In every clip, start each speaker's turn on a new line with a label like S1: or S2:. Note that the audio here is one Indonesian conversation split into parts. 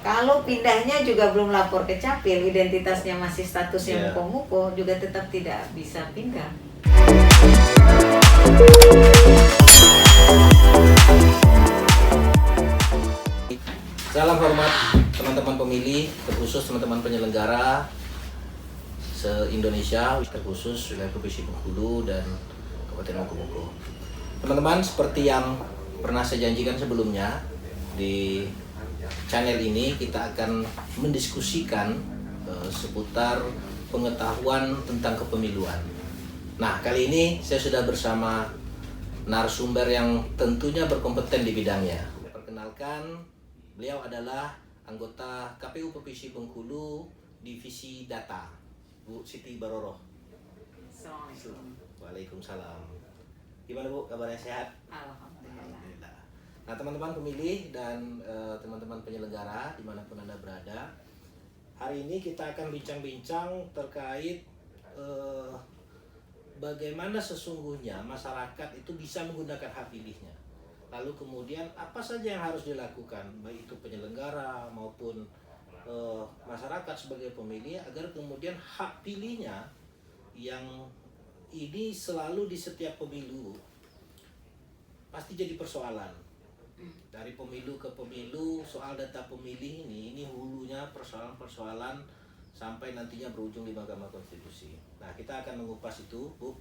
S1: Kalau pindahnya juga belum lapor ke Capil, identitasnya masih statusnya
S2: Iya.
S1: muko-muko, juga tetap tidak bisa pindah.
S2: Salam hormat teman-teman pemilih, terkhusus teman-teman penyelenggara se-Indonesia, terkhusus wilayah Provinsi Bengkulu dan Kabupaten Mukomuko. Teman-teman, seperti yang pernah saya janjikan sebelumnya, di channel ini kita akan mendiskusikan seputar pengetahuan tentang kepemiluan. Nah, kali ini saya sudah bersama narasumber yang tentunya berkompeten di bidangnya. Perkenalkan, beliau adalah anggota KPU Provinsi Bengkulu, Divisi Data, Bu Siti Baroroh.
S1: Assalamualaikum.
S2: Waalaikumsalam. Gimana Bu, kabarnya sehat?
S1: Alhamdulillah.
S2: Nah, teman-teman pemilih dan teman-teman penyelenggara dimanapun Anda berada, hari ini kita akan bincang-bincang terkait bagaimana sesungguhnya masyarakat itu bisa menggunakan hak pilihnya. Lalu kemudian apa saja yang harus dilakukan, baik itu penyelenggara maupun masyarakat sebagai pemilih, agar kemudian hak pilihnya yang ini selalu di setiap pemilu pasti jadi persoalan. Dari pemilu ke pemilu, soal data pemilih ini hulunya persoalan-persoalan sampai nantinya berujung di Mahkamah Konstitusi. Nah, kita akan mengupas itu, Bu.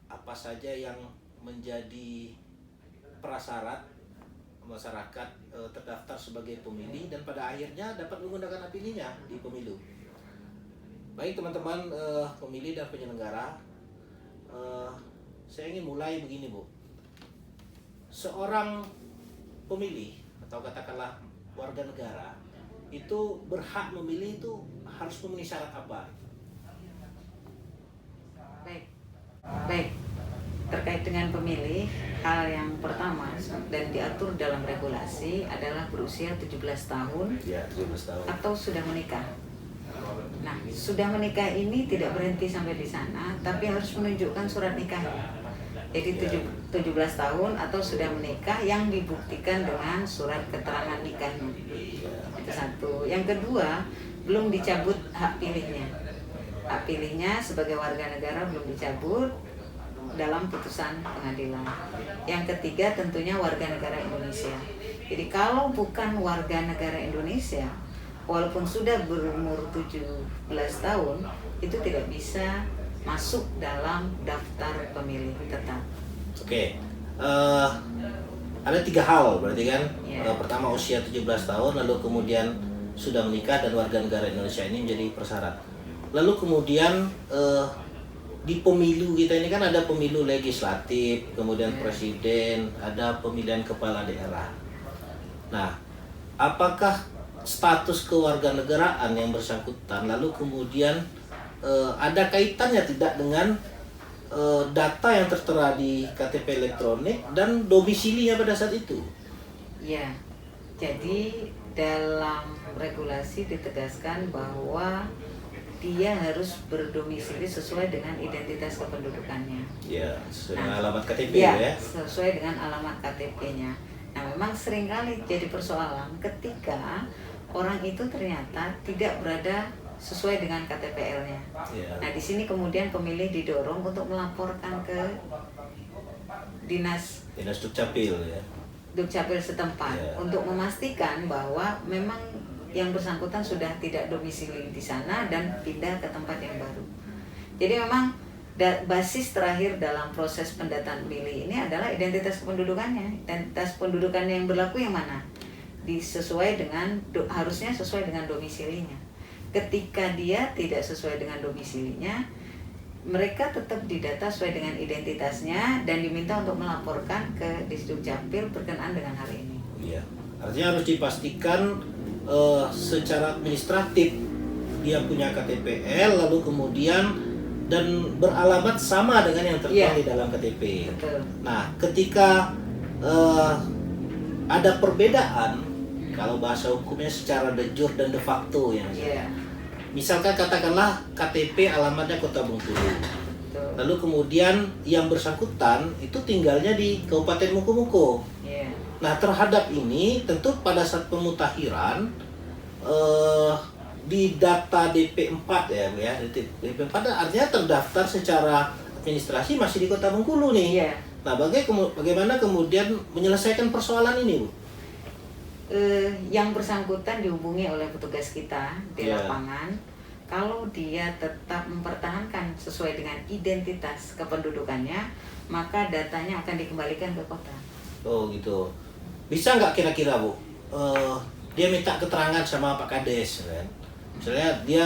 S2: Apa saja yang menjadi prasyarat masyarakat terdaftar sebagai pemilih dan pada akhirnya dapat menggunakan hak pilihnya di pemilu. Baik teman-teman pemilih dan penyelenggara, saya ingin mulai begini, Bu. Seorang pemilih atau katakanlah warga negara itu berhak memilih itu harus memenuhi syarat apa?
S1: Baik. Terkait dengan pemilih, hal yang pertama dan diatur dalam regulasi adalah berusia 17 tahun
S2: Ya, 17 tahun.
S1: atau sudah menikah. Nah, sudah menikah ini tidak berhenti sampai di sana, tapi harus menunjukkan surat nikahnya. Jadi 17 tahun atau sudah menikah yang dibuktikan dengan surat keterangan nikahnya. Itu satu. Yang kedua, belum dicabut hak pilihnya. Hak pilihnya sebagai warga negara belum dicabut dalam putusan pengadilan. Yang ketiga tentunya warga negara Indonesia. Jadi kalau bukan warga negara Indonesia, walaupun sudah berumur 17 tahun, itu tidak bisa masuk dalam daftar pemilih tetap.
S2: Oke. Ada 3 hal berarti kan.
S1: Ya.
S2: Pertama usia 17 tahun, lalu kemudian sudah menikah dan warga negara Indonesia ini menjadi persyarat. Lalu kemudian di pemilu kita ini kan ada pemilu legislatif, kemudian presiden, ada pemilihan kepala daerah. Nah, apakah status kewarganegaraan yang bersangkutan lalu kemudian ada kaitannya tidak dengan data yang tertera di KTP elektronik dan domisilinya pada saat itu?
S1: Ya, jadi dalam regulasi ditegaskan bahwa dia harus berdomisili sesuai dengan identitas kependudukannya.
S2: Ya, sesuai dengan alamat KTP
S1: Ya,
S2: ya.
S1: sesuai dengan alamat KTP-nya. Nah, memang seringkali jadi persoalan ketika orang itu ternyata tidak berada sesuai dengan KTPL-nya.
S2: Ya.
S1: Nah, di sini kemudian pemilih didorong untuk melaporkan ke Dinas
S2: Dukcapil ya.
S1: Dukcapil setempat
S2: Ya.
S1: untuk memastikan bahwa memang yang bersangkutan sudah tidak domisili di sana dan pindah ke tempat yang baru. Jadi memang basis terakhir dalam proses pendataan pemilih ini adalah identitas kependudukannya. Identitas pendudukannya yang berlaku yang mana? Sesuai dengan harusnya sesuai dengan domisilinya. Ketika dia tidak sesuai dengan domisilinya, mereka tetap didata sesuai dengan identitasnya dan diminta untuk melaporkan ke Disdukcapil berkenaan dengan hal ini.
S2: Iya. Artinya harus dipastikan secara administratif dia punya KTPL lalu kemudian dan beralamat sama dengan yang tertuang di dalam KTP.
S1: Betul.
S2: Nah, ketika ada perbedaan, kalau bahasa hukumnya secara de jure dan de facto ya. Misalkan katakanlah KTP alamatnya Kota Bengkulu.
S1: Betul.
S2: Lalu kemudian yang bersangkutan itu tinggalnya di Kabupaten Mukomuko.
S1: Iya.
S2: Nah, terhadap ini tentu pada saat pemutakhiran di data DP4 ya, Bu ya. DP4 artinya terdaftar secara administrasi masih di Kota Bengkulu nih.
S1: Iya.
S2: Nah, bagaimana kemudian menyelesaikan persoalan ini, Bu?
S1: Yang bersangkutan dihubungi oleh petugas kita di
S2: Iya.
S1: lapangan. Kalau dia tetap mempertahankan sesuai dengan identitas kependudukannya, maka datanya akan dikembalikan ke kota.
S2: Oh gitu. Bisa nggak kira-kira, Bu? Dia minta keterangan sama Pak Kades, kan? Misalnya dia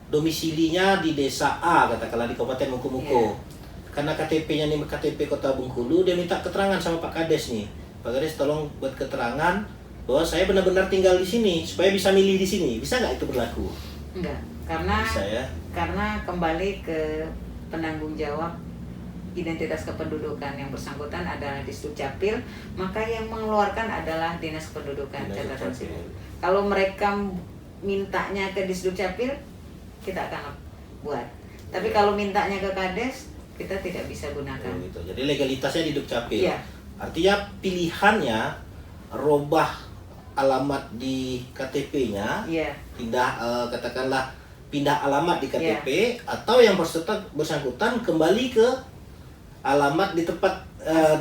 S2: domisilinya di desa A, katakanlah di Kabupaten Muko-Muko. Karena KTP-nya nih KTP Kota Bengkulu, dia minta keterangan sama Pak Kades nih. Pak Kades tolong buat keterangan bahwa saya benar-benar tinggal di sini supaya bisa milih di sini. Bisa nggak itu berlaku?
S1: Enggak, karena
S2: Bisa ya.
S1: karena kembali ke penanggung jawab identitas kependudukan yang bersangkutan adalah Disdukcapil, maka yang mengeluarkan adalah Dinas Kependudukan
S2: Dinas
S1: Catatan
S2: Dukcapil.
S1: Sipil. Kalau mereka mintanya ke Disdukcapil, kita akan buat. Tapi
S2: Ya.
S1: kalau mintanya ke Kades, kita tidak bisa gunakan.
S2: Oh, gitu. Jadi legalitasnya di Dukcapil.
S1: Iya.
S2: Artinya pilihannya robah alamat di KTP-nya,
S1: Iya,
S2: pindah katakanlah pindah alamat di KTP atau yang bersangkutan kembali ke alamat di tempat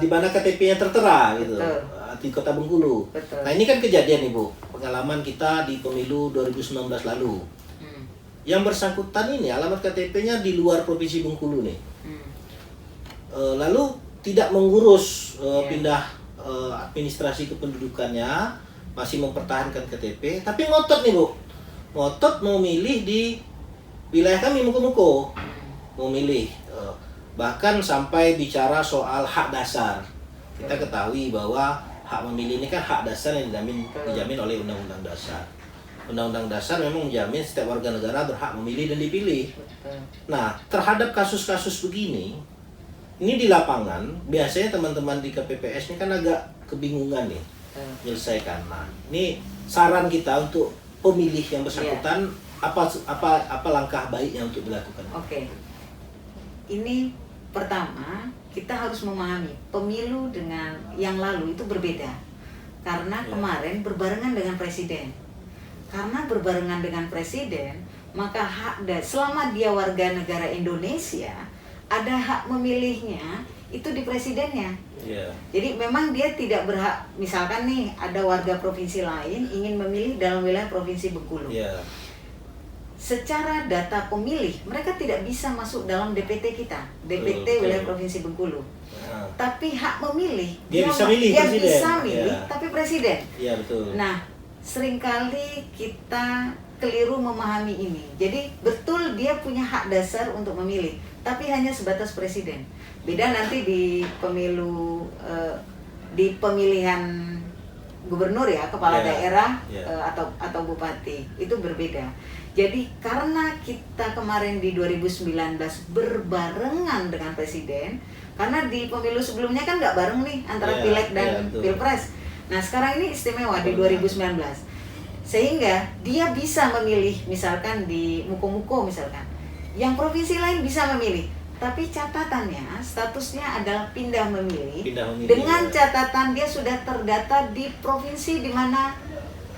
S2: di mana KTP-nya tertera gitu.
S1: Betul.
S2: Di Kota Bengkulu.
S1: betul.
S2: Nah, ini kan kejadian nih, Bu. Pengalaman kita di pemilu 2019 lalu.
S1: Hmm,
S2: Yang bersangkutan ini alamat KTP-nya di luar Provinsi Bengkulu nih.
S1: hmm.
S2: Lalu tidak mengurus
S1: Iya.
S2: pindah administrasi kependudukannya, masih mempertahankan KTP, tapi ngotot nih, Bu. Ngotot mau milih di wilayah kami Muko-Muko. Mau milih bahkan sampai bicara soal hak dasar. Kita ketahui bahwa hak memilih ini kan hak dasar yang dijamin oleh Undang-Undang Dasar. Undang-Undang Dasar memang menjamin setiap warga negara berhak memilih dan dipilih.
S1: Betul.
S2: Nah, terhadap kasus-kasus begini, ini di lapangan, biasanya teman-teman di KPPS ini kan agak kebingungan nih
S1: Betul.
S2: menyelesaikan. Nah, ini saran kita untuk pemilih yang bersangkutan, apa langkah baiknya untuk dilakukan?
S1: Oke. Ini pertama, kita harus memahami pemilu dengan yang lalu itu berbeda. Karena
S2: Ya.
S1: kemarin berbarengan dengan presiden. Karena berbarengan dengan presiden, maka selama dia warga negara Indonesia, ada hak memilihnya itu di presidennya.
S2: Iya.
S1: Jadi memang dia tidak berhak, misalkan nih ada warga provinsi lain ingin memilih dalam wilayah provinsi Bengkulu.
S2: Iya.
S1: Secara data pemilih, mereka tidak bisa masuk dalam DPT kita, DPT
S2: Betul.
S1: wilayah provinsi Bengkulu.
S2: Nah,
S1: Tapi hak memilih,
S2: Dia bisa milih
S1: dia
S2: presiden.
S1: bisa milih,
S2: Ya.
S1: tapi presiden.
S2: iya betul.
S1: Nah, seringkali kita keliru memahami ini. Jadi betul dia punya hak dasar untuk memilih, tapi hanya sebatas presiden. Beda nanti di pemilu, di pemilihan gubernur ya, kepala
S2: Ya,
S1: daerah
S2: ya.
S1: atau bupati, itu berbeda. Jadi karena kita kemarin di 2019 berbarengan dengan presiden, karena di pemilu sebelumnya kan nggak bareng nih antara
S2: Ya,
S1: pileg dan
S2: ya, betul.
S1: pilpres. Nah sekarang ini istimewa di
S2: Benar.
S1: 2019, sehingga dia bisa memilih, misalkan di Muko-Muko misalkan, yang provinsi lain bisa memilih, tapi catatannya statusnya adalah pindah memilih,
S2: Pindah memilih,
S1: dengan
S2: ya.
S1: catatan dia sudah terdata di provinsi di mana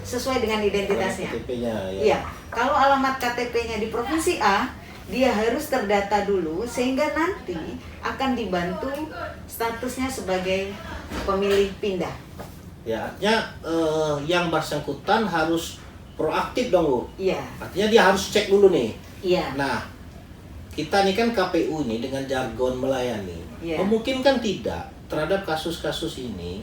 S1: sesuai dengan identitasnya.
S2: KTP-nya ya.
S1: Iya, kalau alamat KTP-nya di provinsi A, dia harus terdata dulu sehingga nanti akan dibantu statusnya sebagai pemilih pindah.
S2: Ya, artinya yang bersangkutan harus proaktif dong, Bu.
S1: Iya,
S2: Artinya dia harus cek dulu nih.
S1: iya,
S2: Nah, kita nih kan KPU nih dengan jargon melayani.
S1: Iya.
S2: Memungkinkan tidak terhadap kasus-kasus ini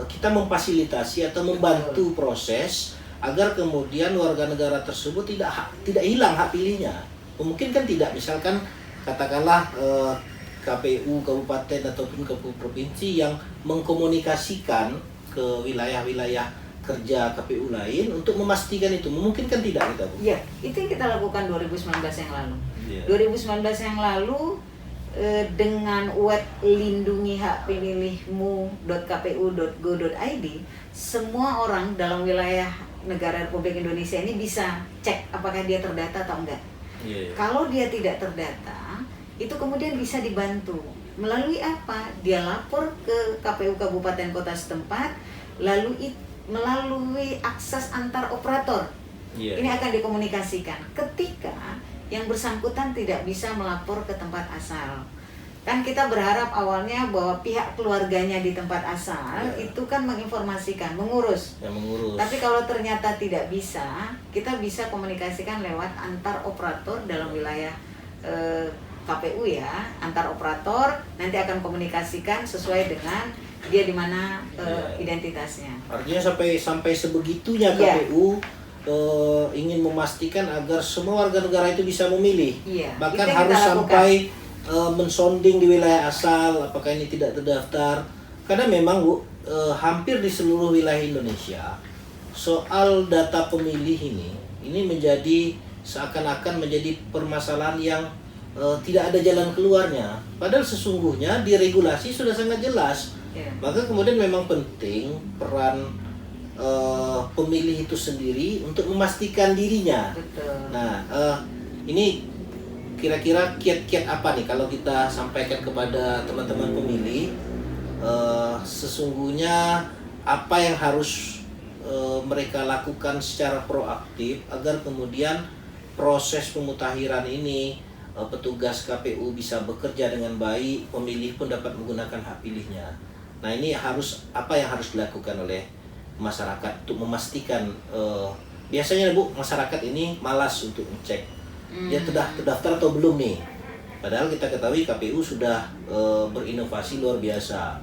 S2: kita memfasilitasi atau membantu proses agar kemudian warga negara tersebut tidak hilang hak pilihnya. Memungkinkan tidak, misalkan katakanlah KPU kabupaten ataupun KPU provinsi yang mengkomunikasikan ke wilayah-wilayah kerja KPU lain untuk memastikan itu. Memungkinkan tidak kita, Bu?
S1: iya. Itu yang kita lakukan 2019 yang lalu.
S2: Iya.
S1: 2019 yang lalu dengan web lindungi hak pilihmu.kpu.go.id, semua orang dalam wilayah negara Republik Indonesia ini bisa cek apakah dia terdata atau enggak.
S2: Iya.
S1: Kalau dia tidak terdata, itu kemudian bisa dibantu melalui apa? Dia lapor ke KPU kabupaten kota setempat, lalu melalui akses antar operator.
S2: Iya.
S1: Ini akan dikomunikasikan ketika yang bersangkutan tidak bisa melapor ke tempat asal. Kan kita berharap awalnya bahwa pihak keluarganya di tempat asal itu kan menginformasikan, mengurus.
S2: Yang mengurus.
S1: Tapi kalau ternyata tidak bisa, kita bisa komunikasikan lewat antar operator dalam wilayah KPU ya. Antar operator nanti akan komunikasikan sesuai dengan dia di mana identitasnya.
S2: Artinya sampai sebegitunya
S1: Iya.
S2: KPU ingin memastikan agar semua warga negara itu bisa memilih.
S1: Iya,
S2: Bahkan
S1: itu yang
S2: harus
S1: kita lakukan.
S2: sampai mensonding di wilayah asal apakah ini tidak terdaftar. Karena memang Bu, hampir di seluruh wilayah Indonesia soal data pemilih ini menjadi seakan-akan menjadi permasalahan yang tidak ada jalan keluarnya. Padahal sesungguhnya di regulasi sudah sangat jelas.
S1: Iya.
S2: Maka kemudian memang penting peran pemilih itu sendiri untuk memastikan dirinya.
S1: Betul.
S2: Nah, ini kira-kira kiat-kiat apa nih kalau kita sampaikan kepada teman-teman pemilih? Sesungguhnya apa yang harus mereka lakukan secara proaktif agar kemudian proses pemutakhiran ini petugas KPU bisa bekerja dengan baik, pemilih pun dapat menggunakan hak pilihnya. Nah, ini apa yang harus dilakukan oleh masyarakat untuk memastikan biasanya Bu, masyarakat ini malas untuk ngecek dia terdaftar atau belum nih. Padahal kita ketahui KPU sudah berinovasi luar biasa.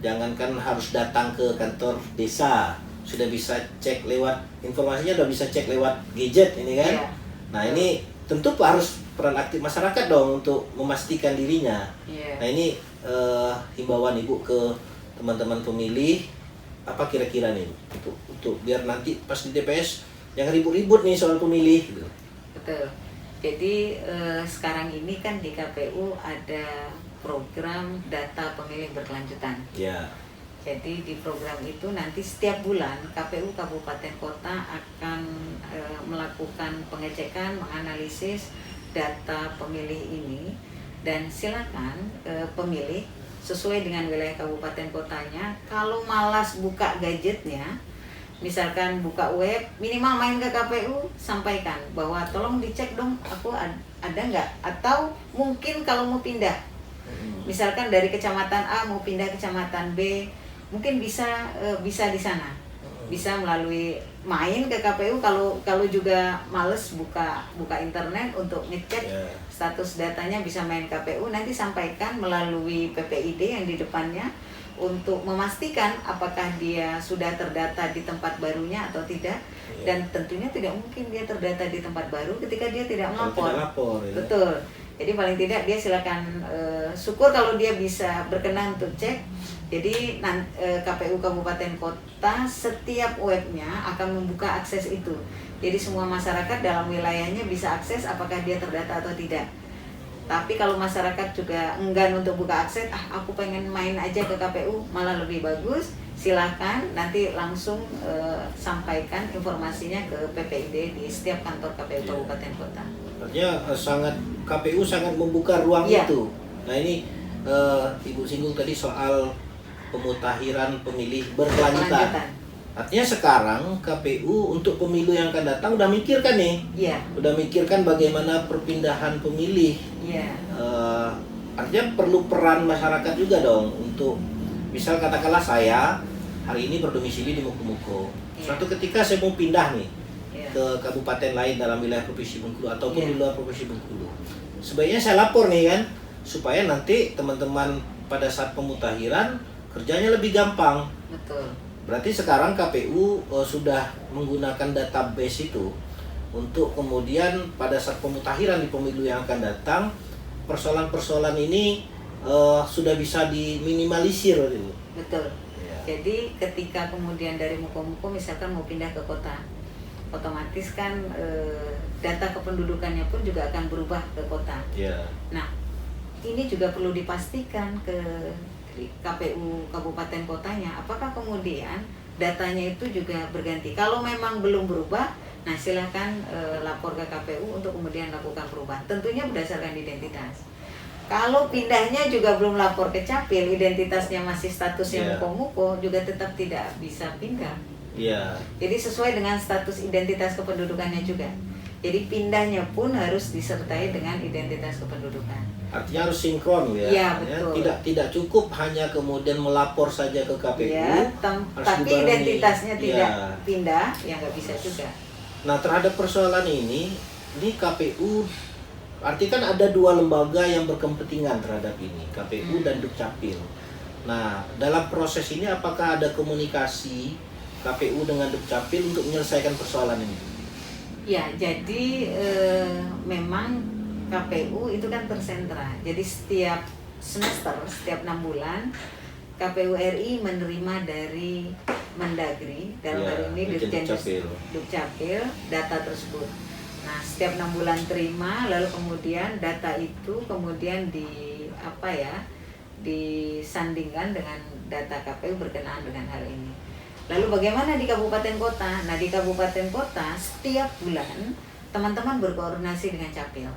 S2: Jangankan harus datang ke kantor desa, sudah bisa cek lewat informasinya, sudah bisa cek lewat gadget ini kan.
S1: Iya.
S2: Nah, ini tentu harus peran aktif masyarakat dong untuk memastikan dirinya.
S1: Iya.
S2: Nah, ini himbauan Ibu ke teman-teman pemilih apa kira-kira nih untuk biar nanti pas di TPS jangan ribut-ribut nih soal pemilih gitu.
S1: Betul. Jadi sekarang ini kan di KPU ada program data pemilih berkelanjutan.
S2: Ya.
S1: Jadi di program itu nanti setiap bulan KPU kabupaten kota akan melakukan pengecekan, menganalisis data pemilih ini, dan silakan pemilih sesuai dengan wilayah kabupaten kotanya. Kalau malas buka gadgetnya, misalkan buka web, minimal main ke KPU, sampaikan bahwa tolong dicek dong aku ada nggak, atau mungkin kalau mau pindah, misalkan dari kecamatan A mau pindah ke kecamatan B, mungkin bisa di sana, bisa melalui main ke KPU. Kalau juga males buka internet untuk ngecek status datanya, bisa main KPU, nanti sampaikan melalui PPID yang di depannya untuk memastikan apakah dia sudah terdata di tempat barunya atau tidak. Dan tentunya tidak mungkin dia terdata di tempat baru ketika dia tidak melapor.
S2: Ya.
S1: Betul. Jadi paling tidak dia silakan syukur kalau dia bisa berkenan untuk cek. Jadi KPU Kabupaten Kota setiap webnya akan membuka akses itu. Jadi semua masyarakat dalam wilayahnya bisa akses apakah dia terdata atau tidak. Tapi kalau masyarakat juga enggan untuk buka akses, aku pengen main aja ke KPU, malah lebih bagus, silahkan nanti langsung sampaikan informasinya ke PPID di setiap kantor KPU Kabupaten Kota.
S2: Artinya KPU sangat membuka ruang itu. Nah, ini Ibu singgung tadi soal pemutakhiran pemilih berkelanjutan. Artinya sekarang KPU untuk pemilu yang akan datang udah mikirkan nih.
S1: Iya.
S2: Udah mikirkan bagaimana perpindahan pemilih.
S1: Iya.
S2: Artinya perlu peran masyarakat juga dong untuk, misal katakanlah saya hari ini berdomisili di Mukomuko. Suatu ketika saya mau pindah nih ke kabupaten lain dalam wilayah Provinsi Bengkulu ataupun di luar Provinsi Bengkulu. Sebaiknya saya lapor nih kan, supaya nanti teman-teman pada saat pemutakhiran kerjanya lebih gampang.
S1: Betul.
S2: Berarti sekarang KPU sudah menggunakan database itu untuk kemudian pada saat pemutakhiran di pemilu yang akan datang, persoalan-persoalan ini sudah bisa diminimalisir.
S1: Betul.
S2: Ya.
S1: Jadi ketika kemudian dari Mukomuko misalkan mau pindah ke kota, otomatis kan data kependudukannya pun juga akan berubah ke kota.
S2: Ya.
S1: Nah, ini juga perlu dipastikan ke KPU kabupaten kotanya, apakah kemudian datanya itu juga berganti. Kalau memang belum berubah, nah silakan lapor ke KPU untuk kemudian lakukan perubahan. Tentunya berdasarkan identitas. Kalau pindahnya juga belum lapor ke Capil, identitasnya masih statusnya
S2: Iya.
S1: muko-muko, juga tetap tidak bisa pindah.
S2: Iya.
S1: Jadi sesuai dengan status identitas kependudukannya juga. Jadi pindahnya pun harus disertai dengan identitas kependudukan.
S2: Artinya harus sinkron ya.
S1: Iya, betul.
S2: Tidak cukup hanya kemudian melapor saja ke KPU.
S1: Ya,
S2: harus
S1: tapi
S2: dibarengi.
S1: identitasnya tidak
S2: Iya.
S1: pindah, ya nggak bisa juga.
S2: Nah, terhadap persoalan ini KPU, artinya kan ada dua lembaga yang berkepentingan terhadap ini, KPU dan Dukcapil. Nah, dalam proses ini apakah ada komunikasi KPU dengan Dukcapil untuk menyelesaikan persoalan ini?
S1: Ya, jadi memang KPU itu kan tersentra. Jadi setiap semester, setiap 6 bulan, KPU RI menerima dari Mendagri, dalam
S2: Ya,
S1: hal ini
S2: Dirjen
S1: Dukcapil, data tersebut. Nah, setiap 6 bulan terima, lalu kemudian data itu kemudian disandingkan dengan data KPU berkenaan dengan hal ini. Lalu bagaimana di kabupaten kota? Nah, di kabupaten kota setiap bulan teman-teman berkoordinasi dengan Capil.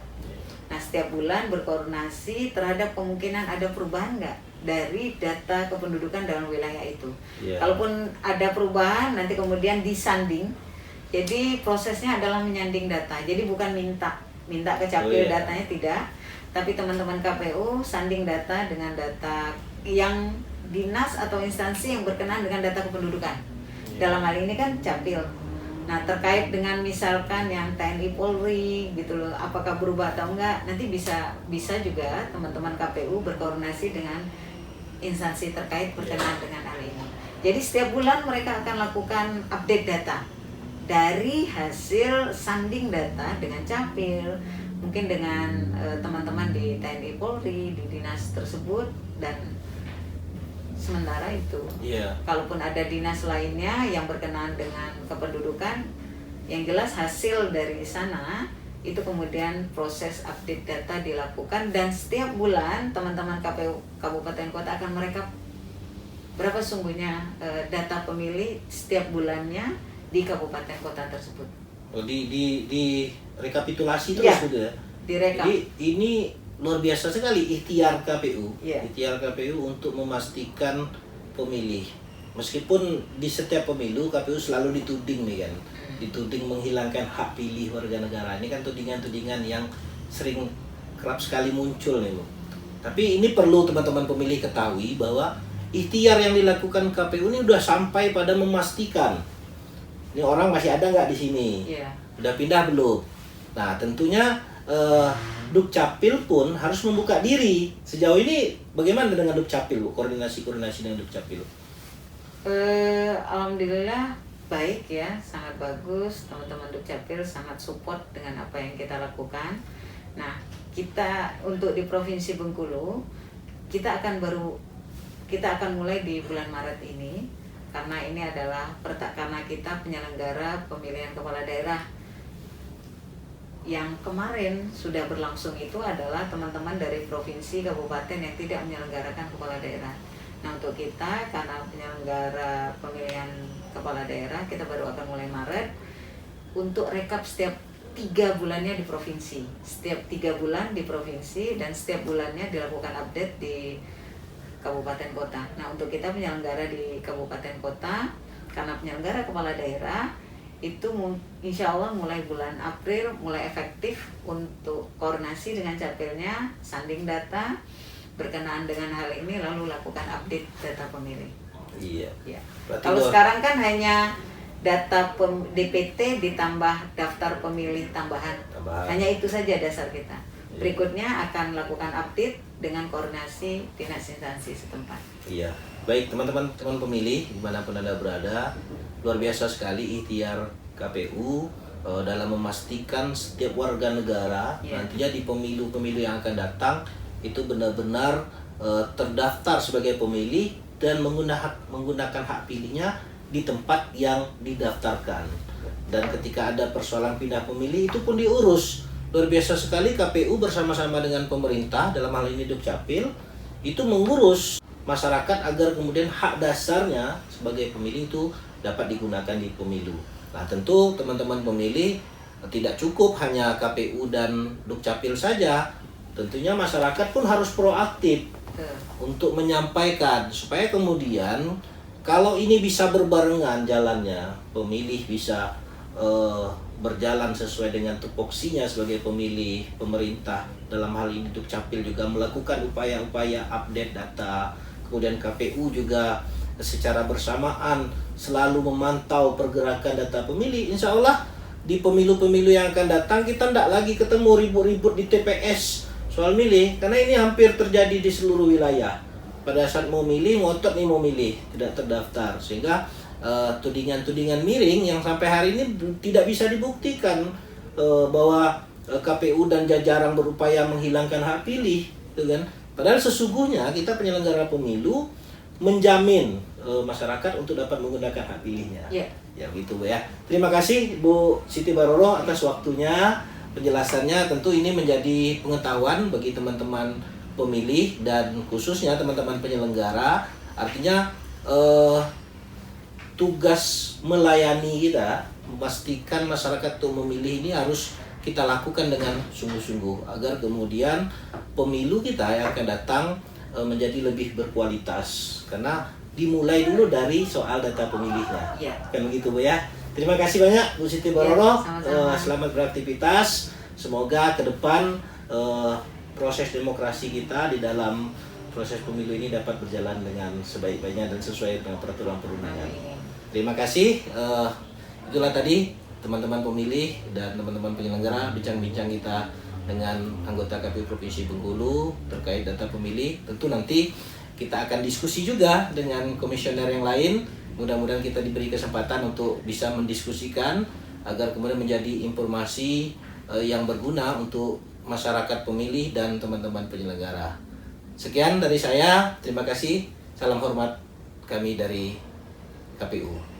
S1: Nah, setiap bulan berkoordinasi terhadap kemungkinan ada perubahan nggak dari data kependudukan dalam wilayah itu.
S2: Yeah.
S1: Kalaupun ada perubahan, nanti kemudian disanding. Jadi prosesnya adalah menyanding data. Jadi bukan minta ke Capil datanya, tidak. Tapi teman-teman KPU sanding data dengan data yang dinas atau instansi yang berkenaan dengan data kependudukan. Dalam hal ini kan Capil. Nah, terkait dengan misalkan yang TNI Polri gitu loh, apakah berubah atau enggak, nanti bisa juga teman-teman KPU berkoordinasi dengan instansi terkait berkenaan dengan hal ini. Jadi setiap bulan mereka akan lakukan update data dari hasil sanding data dengan Capil, mungkin dengan teman-teman di TNI Polri, di dinas tersebut, dan sementara itu. Kalaupun ada dinas lainnya yang berkenaan dengan kependudukan, yang jelas hasil dari sana itu kemudian proses update data dilakukan, dan setiap bulan teman-teman KPU Kabupaten Kota akan merekap berapa sungguhnya data pemilih setiap bulannya di kabupaten kota tersebut.
S2: Oh, di rekapitulasi terus gitu ya.
S1: Direkap.
S2: Jadi ini luar biasa sekali ikhtiar KPU.
S1: Yeah.
S2: Ikhtiar KPU untuk memastikan pemilih. Meskipun di setiap pemilu KPU selalu dituding nih kan. Dituding menghilangkan hak pilih warga negara. Ini kan tudingan-tudingan yang kerap sekali muncul nih, Bu. Tapi ini perlu teman-teman pemilih ketahui bahwa ikhtiar yang dilakukan KPU ini udah sampai pada memastikan ini orang masih ada nggak di sini, udah pindah belum. Nah, tentunya Dukcapil pun harus membuka diri. Sejauh ini bagaimana dengan Dukcapil, Bu? Koordinasi dengan Dukcapil?
S1: Alhamdulillah baik ya, sangat bagus. Teman-teman Dukcapil sangat support dengan apa yang kita lakukan. Nah, kita untuk di Provinsi Bengkulu, kita akan mulai di bulan Maret ini, karena ini adalah karena kita penyelenggara pemilihan kepala daerah. Yang kemarin sudah berlangsung itu adalah teman-teman dari provinsi, kabupaten yang tidak menyelenggarakan kepala daerah. Nah, untuk kita karena penyelenggara pemilihan kepala daerah, kita baru akan mulai Maret untuk rekap setiap 3 bulannya di provinsi. Setiap 3 bulan di provinsi, dan setiap bulannya dilakukan update di kabupaten kota. Nah, untuk kita penyelenggara di kabupaten kota, karena penyelenggara kepala daerah itu insya Allah mulai bulan April mulai efektif untuk koordinasi dengan Capilnya, sanding data berkenaan dengan hal ini, lalu lakukan update data pemilih.
S2: Iya.
S1: Ya. Kalau sekarang kan hanya data DPT ditambah daftar pemilih tambahan. Hanya itu saja dasar kita. Berikutnya akan lakukan update dengan koordinasi dinas instansi setempat.
S2: Iya, baik teman-teman pemilih dimanapun Anda berada, luar biasa sekali ikhtiar KPU dalam memastikan setiap warga negara nantinya di pemilu-pemilu yang akan datang itu benar-benar terdaftar sebagai pemilih dan menggunakan hak pilihnya di tempat yang didaftarkan. Dan ketika ada persoalan pindah pemilih itu pun diurus. Luar biasa sekali KPU bersama-sama dengan pemerintah, dalam hal ini Dukcapil, itu mengurus masyarakat agar kemudian hak dasarnya sebagai pemilih itu dapat digunakan di pemilu. Nah, tentu teman-teman pemilih tidak cukup hanya KPU dan Dukcapil saja. tentunya masyarakat pun harus proaktif
S1: Betul.
S2: untuk menyampaikan supaya kemudian kalau ini bisa berbarengan jalannya, pemilih bisa berjalan sesuai dengan tupoksinya sebagai pemilih, pemerintah dalam hal ini Dukcapil juga melakukan upaya-upaya update data, kemudian KPU juga secara bersamaan selalu memantau pergerakan data pemilih. Insya Allah di pemilu-pemilu yang akan datang kita tidak lagi ketemu ribut-ribut di TPS soal milih, karena ini hampir terjadi di seluruh wilayah. Pada saat mau milih, ngotot nih mau milih, tidak terdaftar, sehingga tudingan-tudingan miring yang sampai hari ini tidak bisa dibuktikan bahwa KPU dan jajaran berupaya menghilangkan hak pilih, gitu kan? Padahal sesungguhnya kita penyelenggara pemilu menjamin masyarakat untuk dapat menggunakan hak pilihnya.
S1: Ya.
S2: Ya gitu Bu ya. Terima kasih Bu Siti Baroroh atas waktunya, penjelasannya. Tentu ini menjadi pengetahuan bagi teman-teman pemilih dan khususnya teman-teman penyelenggara. Artinya tugas melayani kita, memastikan masyarakat untuk memilih ini harus kita lakukan dengan sungguh-sungguh agar kemudian pemilu kita yang akan datang menjadi lebih berkualitas, karena dimulai dulu dari soal data pemilihnya.
S1: Ya.
S2: Kan begitu Bu ya. Terima kasih banyak Bu Siti Baroroh.
S1: sama-sama.
S2: Selamat beraktivitas. Semoga ke depan proses demokrasi kita di dalam proses pemilu ini dapat berjalan dengan sebaik-baiknya dan sesuai dengan peraturan perundangan. Terima kasih. Itulah tadi teman-teman pemilih dan teman-teman penyelenggara bincang-bincang kita dengan anggota KPU Provinsi Bengkulu terkait data pemilih. Tentu nanti kita akan diskusi juga dengan komisioner yang lain. Mudah-mudahan kita diberi kesempatan untuk bisa mendiskusikan agar kemudian menjadi informasi yang berguna untuk masyarakat pemilih dan teman-teman penyelenggara. Sekian dari saya, terima kasih. Salam hormat kami dari KPU.